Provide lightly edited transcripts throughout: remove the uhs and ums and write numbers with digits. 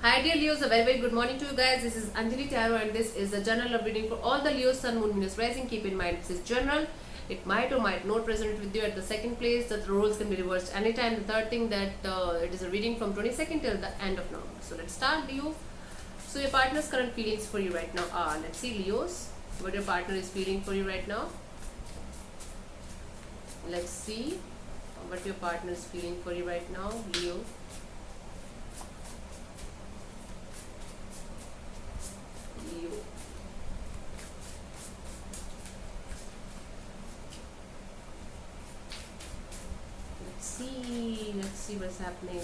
Hi dear Leos, a very good morning to you guys. This is Anjali Tarot and this is a general love reading for all the Leos, Sun, Moon, Venus, Rising. Keep in mind this is general. It might or might not resonate with you at the second place. That the roles can be reversed anytime. The third thing that it is a reading from 22nd till the end of November. So let's start, Leo. So your partner's current feelings for you right now are, let's see Leos, what your partner is feeling for you right now. Let's see what your partner is feeling for you right now, Leo. Let's see what's happening.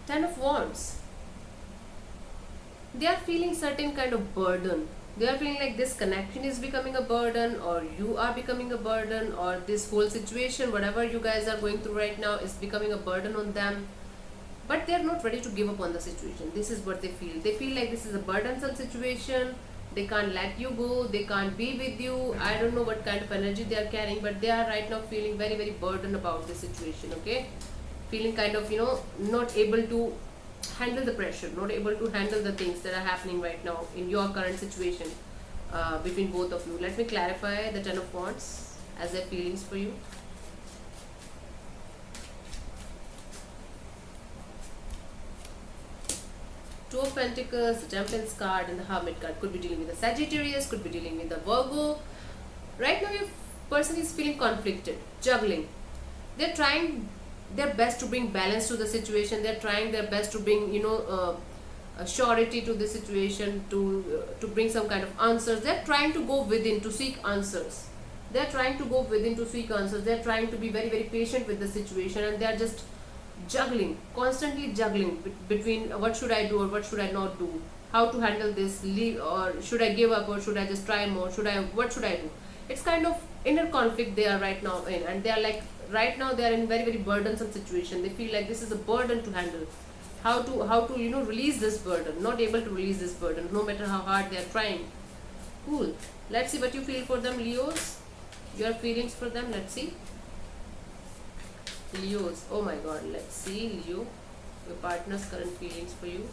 Ten of Wands. They are feeling certain kind of burden. They are feeling like this connection is becoming a burden, or you are becoming a burden, or this whole situation, whatever you guys are going through right now, is becoming a burden on them. But they are not ready to give up on the situation. This is what they feel. They feel like this is a burdensome situation. They can't let you go. They can't be with you. I don't know what kind of energy they are carrying, but they are right now feeling very burdened about this situation. Okay, feeling kind of not able to handle the pressure, not able to handle the things that are happening right now in your current situation between both of you. Let me clarify the Ten of Wands as their feelings for you. Two of Pentacles, the Temperance card and the Hermit card. Could be dealing with the Sagittarius, could be dealing with the Virgo. Right now your person is feeling conflicted, juggling. They're trying their best to bring balance to the situation. They're trying their best to bring a surety to the situation, to bring some kind of answers. They're trying to go within to seek answers. They're trying to go within to seek answers. They're trying to be very patient with the situation, and they're just juggling, constantly juggling between what should I do or what should I not do, how to handle this, leave, or should I give up, or should I just try more, what should I do. It's kind of inner conflict they are right now in, and they are like right now they are in very burdensome situation. They feel like this is a burden to handle. How to release this burden, not able to release this burden no matter how hard they are trying. Cool. Let's see what you feel for them, Leos. Your feelings for them. Let's see. Leos, oh my god, let's see, Leo, your partner's current feelings for you.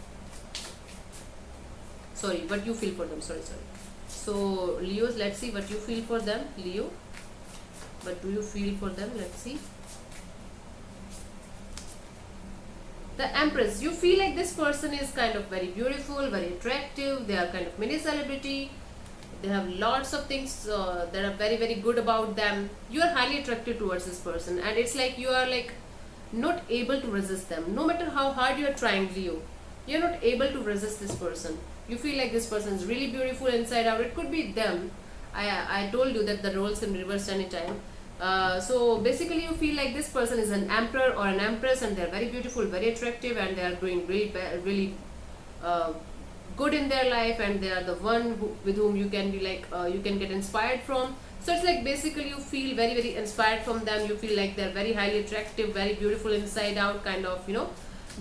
Sorry, what you feel for them. Sorry. So Leos, let's see what you feel for them. Leo, what do you feel for them? Let's see. The Empress. You feel like this person is kind of very beautiful, very attractive. They are kind of mini celebrity. They have lots of things that are very good about them. You are highly attracted towards this person, and it's like you are like not able to resist them. No matter how hard you are trying, Leo, you're not able to resist this person. You feel like this person is really beautiful inside out. It could be them. I told you that the roles can reverse anytime. So basically you feel like this person is an emperor or an empress, and they're very beautiful, very attractive, and they are doing really good in their life, and they are the one with whom you can be like you can get inspired from. So it's like basically you feel very inspired from them. You feel like they're very highly attractive, very beautiful inside out, kind of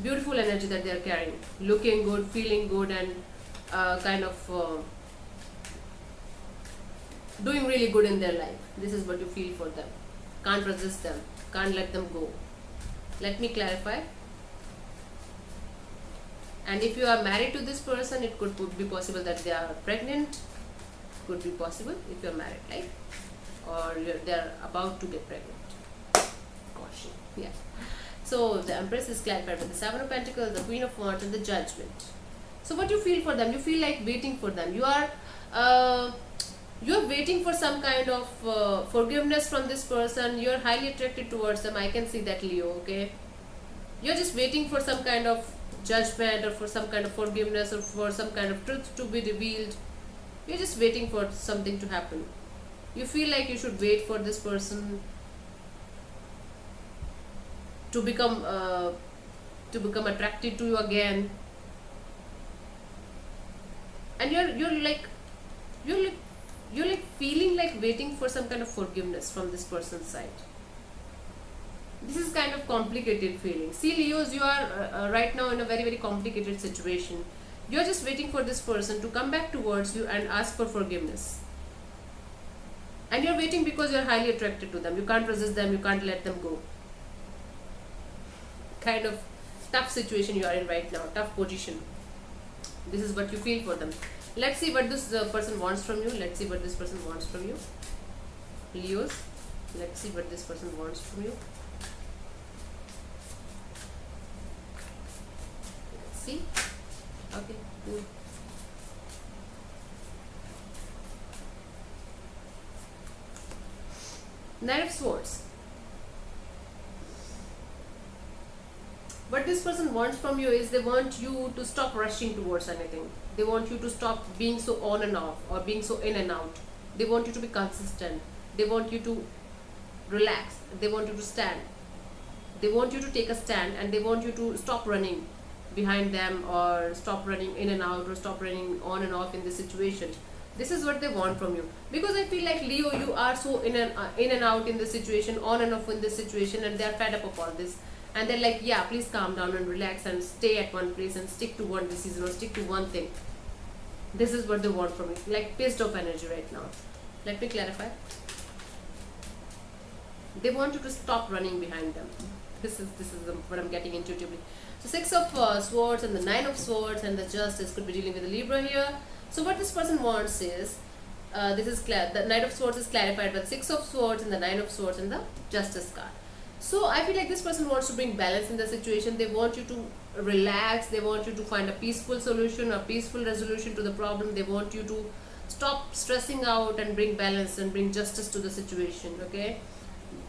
beautiful energy that they're carrying, looking good, feeling good, and kind of doing really good in their life. This is what you feel for them. Can't resist them, can't let them go. Let me clarify. And if you are married to this person, it could be possible that they are pregnant. Could be possible if you are married, right? Or they are about to get pregnant. Caution. Yeah. So the Empress is clarified with the Seven of Pentacles, the Queen of Wands, and the Judgment. So what you feel for them? You feel like waiting for them. You are waiting for some kind of forgiveness from this person. You are highly attracted towards them. I can see that, Leo. Okay. You're just waiting for some kind of judgment, or for some kind of forgiveness, or for some kind of truth to be revealed. You're just waiting for something to happen. You feel like you should wait for this person to become attracted to you again, and you're like feeling like waiting for some kind of forgiveness from this person's side. This is kind of complicated feeling. See, Leos, you are right now in a very complicated situation. You're just waiting for this person to come back towards you and ask for forgiveness. and you're waiting because you're highly attracted to them. You can't resist them, you can't let them go. Kind of tough situation you are in right now, tough position. This is what you feel for them. Let's see what this person wants from you. Let's see what this person wants from you, Leos. Let's see what this person wants from you. Let's see. Okay, cool. Knight of Swords. What this person wants from you is they want you to stop rushing towards anything. They want you to stop being so on and off or being so in and out. They want you to be consistent. They want you to relax. They want you to stand. They want you to take a stand, and they want you to stop running behind them or stop running in and out or stop running on and off in this situation. This is what they want from you, because I feel like Leo, you are so in and out in this situation, on and off in this situation, and they are fed up of all this, and they're like, yeah, please calm down and relax and stay at one place and stick to one decision or stick to one thing. This is what they want from you, like pissed off energy right now. Let me clarify. They want you to stop running behind them. This is what I'm getting intuitively. So 6 of Swords and the 9 of Swords and the Justice could be dealing with the Libra here. So what this person wants is, this is the Knight of Swords is clarified by the 6 of Swords and the 9 of Swords and the Justice card. So I feel like this person wants to bring balance in the situation. They want you to relax. They want you to find a peaceful solution or peaceful resolution to the problem. They want you to stop stressing out and bring balance and bring justice to the situation. Okay,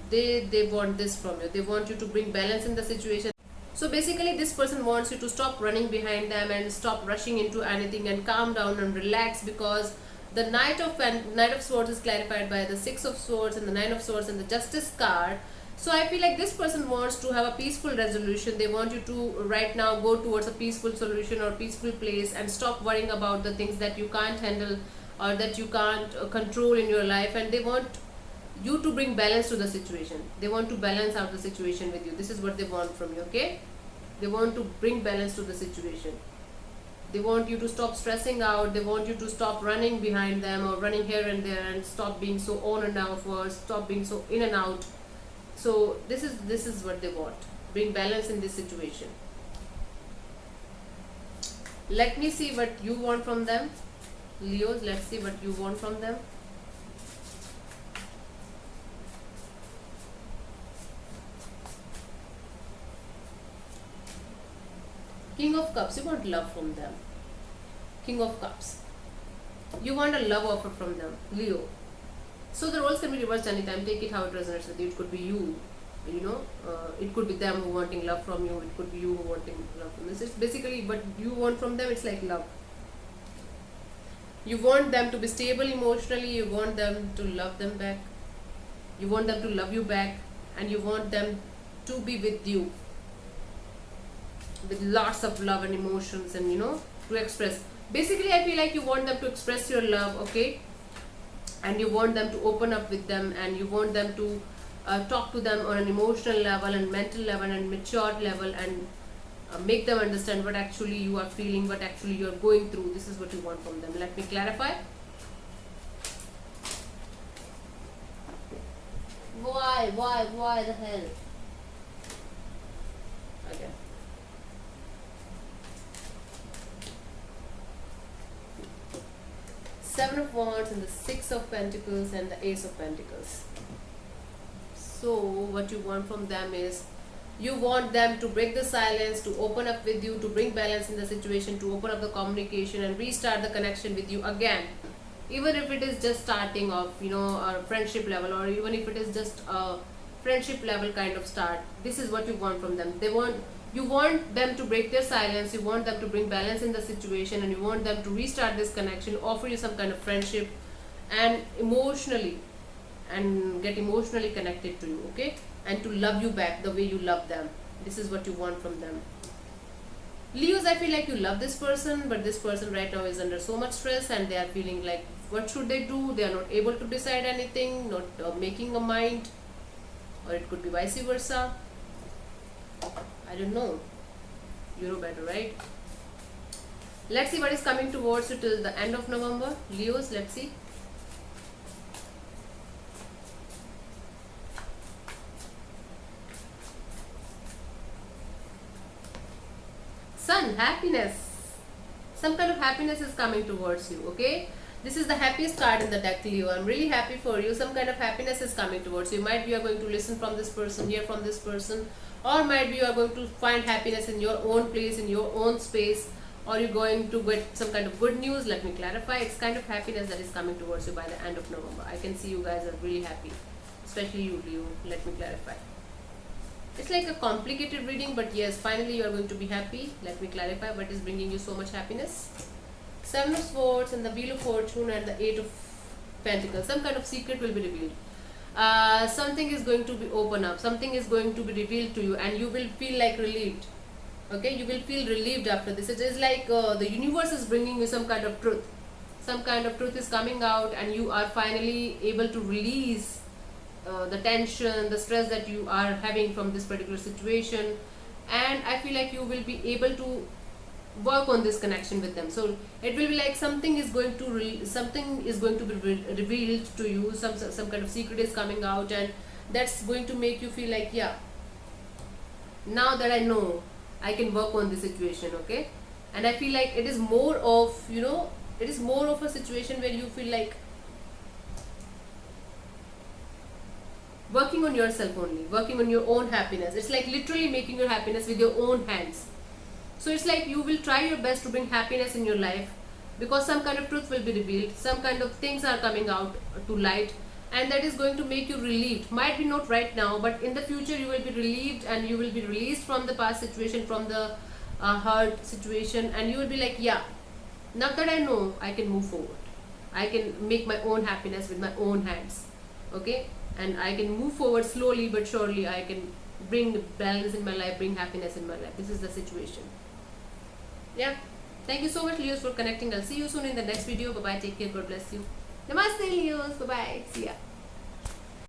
they want this from you. They want you to bring balance in the situation. So basically this person wants you to stop running behind them and stop rushing into anything and calm down and relax, because the Knight of Swords is clarified by the 6 of Swords and the 9 of Swords and the Justice card. So I feel like this person wants to have a peaceful resolution. They want you to right now go towards a peaceful solution or peaceful place and stop worrying about the things that you can't handle or that you can't control in your life, and they want you to bring balance to the situation. They want to balance out the situation with you. This is what they want from you. Okay, they want to bring balance to the situation. They want you to stop stressing out. They want you to stop running behind them or running here and there, and stop being so on and off or stop being so in and out. So this is what they want. Bring balance in this situation. Let me see what you want from them, Leos. Let's see what you want from them. King of Cups, you want love from them. King of Cups, you want a love offer from them, Leo. So the roles can be reversed anytime. Take it how it resonates with you. It could be you, it could be them who wanting love from you. It could be you who wanting love from this. It's basically what you want from them. It's like love. You want them to be stable emotionally. You want them to love them back. You want them to love you back, and you want them to be with you with lots of love and emotions, and to express. Basically I feel like you want them to express your love, okay, and you want them to open up with them, and you want them to talk to them on an emotional level and mental level and mature level, and make them understand what actually you are feeling, what actually you are going through. This is what you want from them. Let me clarify. Why the hell? Okay. Seven of Wands and the 6 of Pentacles and the Ace of Pentacles. So what you want from them is, you want them to break the silence, to open up with you, to bring balance in the situation, to open up the communication and restart the connection with you again. Even if it is just starting off, a friendship level, or even if it is just a friendship level kind of start. This is what you want from them. You want them to break their silence, you want them to bring balance in the situation, and you want them to restart this connection, offer you some kind of friendship, and get emotionally connected to you, okay? And to love you back the way you love them. This is what you want from them. Leos, I feel like you love this person, but this person right now is under so much stress, and they are feeling like, what should they do? They are not able to decide anything, not making a mind, or it could be vice versa. I don't know. You know better, right? Let's see what is coming towards you till the end of November. Leos, let's see. Sun, happiness. Some kind of happiness is coming towards you, okay? This is the happiest card in the deck, Leo. I'm really happy for you. Some kind of happiness is coming towards you. Might be you are going to listen from this person, hear from this person, or might be you are going to find happiness in your own place, in your own space, or you're going to get some kind of good news. Let me clarify. It's kind of happiness that is coming towards you by the end of November. I can see you guys are really happy, especially you, Leo. Let me clarify. It's like a complicated reading, but yes, finally you are going to be happy. Let me clarify what is bringing you so much happiness. Seven of Swords and the Wheel of Fortune and the Eight of Pentacles. Some kind of secret will be revealed. Something is going to be open up. Something is going to be revealed to you, and you will feel like relieved. Okay, you will feel relieved after this. It is like the universe is bringing you some kind of truth. Some kind of truth is coming out, and you are finally able to release the tension, the stress that you are having from this particular situation. And I feel like you will be able to work on this connection with them. So it will be like something is going to be revealed to you. Some kind of secret is coming out, and that's going to make you feel like, yeah, now that I know, I can work on this situation. Okay, and I feel like it is more of, it is more of a situation where you feel like working on yourself only, working on your own happiness. It's like literally making your happiness with your own hands. So it's like you will try your best to bring happiness in your life, because some kind of truth will be revealed, some kind of things are coming out to light, and that is going to make you relieved. Might be not right now, but in the future you will be relieved, and you will be released from the past situation, from the hurt situation, and you will be like, yeah, now that I know, I can move forward. I can make my own happiness with my own hands. Okay, and I can move forward slowly but surely. I can bring balance in my life, bring happiness in my life. This is the situation. Yeah, thank you so much, Leos, for connecting. I'll see you soon in the next video. Bye bye, take care, God bless you. Namaste, Leos. Bye bye, see ya.